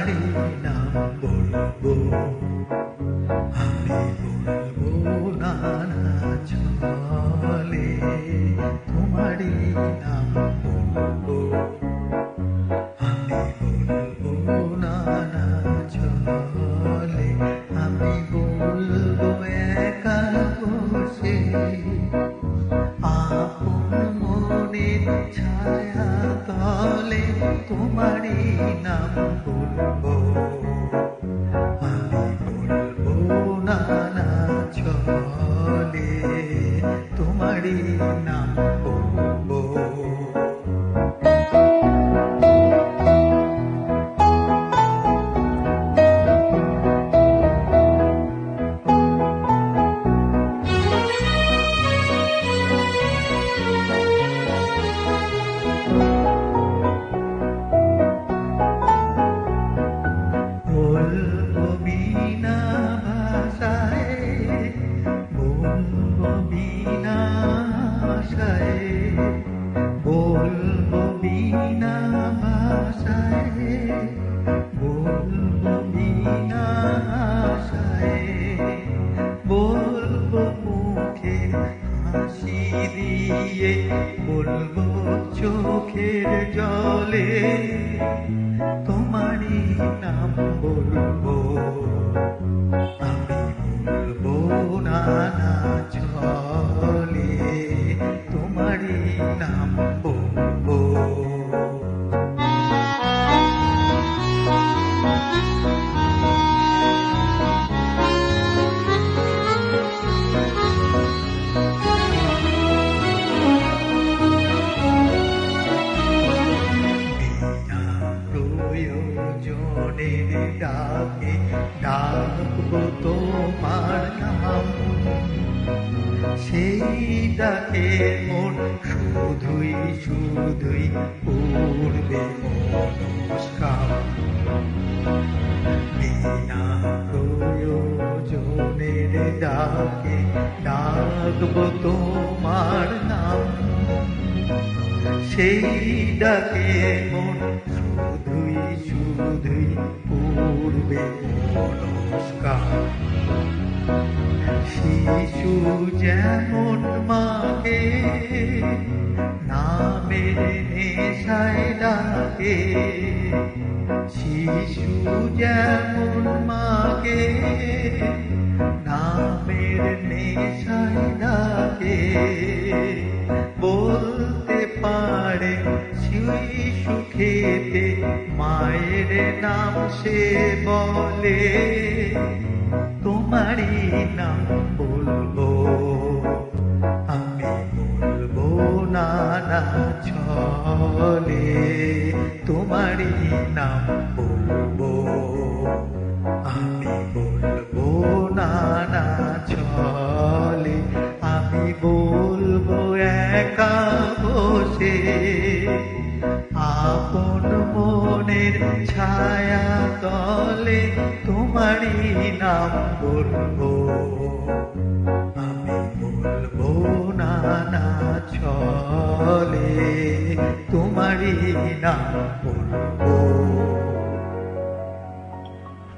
তোমারই নাম বলবো, আমি বলবো নানা ছলে, তোমারই নাম বলবো, আমি বলবো নানা ছলে, আমি বলবো একা বসে, আপন মনের ছায়া তলে, তোমারই নাম বলবো, আমি বলবো নানা ছলে, তোমারই নাম বলবো। বলবো বিনা ভাষায়, বলবো বিনা আশায়, বলবো বিনা ভাষায়, বলবো বিনা আশায়, বলবো মুখে হাসি দিয়ে, বলবো চোখের জলে, তোমারই নাম বলবো, আমি বলবো নানা ছলে, তোমারই নাম বলবো। প্রয়োজনের ডাকে ডাকবো তোমার নাম, সেই ডাকে মন শুধুই শুধুই পূর্বে নমস্কার, বিনা প্রয়োজনের ডাকে ডাকবো তোমার নাম, সেই ডাকে মন শুধুই শুধুই পূর্বে নমস্কার, শিশু যেমন মাকে নামের নেশায় ডাকে, শিশু যেমন মাকে নামের নেশায় ডাকে, বলতে পারে শিশু খেতে মায়ের নাম সে বলে, তোমারই নাম বলবো, আমি বলবো নানা ছলে, তোমারই নাম বলবো, আমি বলবো নানা ছলে, আমি বলবো একা বসে, আপন মনের ছায়া তলে, তোমারই নাম বলবো, আমি বলবো নানা ছলে, তোমারই নাম বলবো।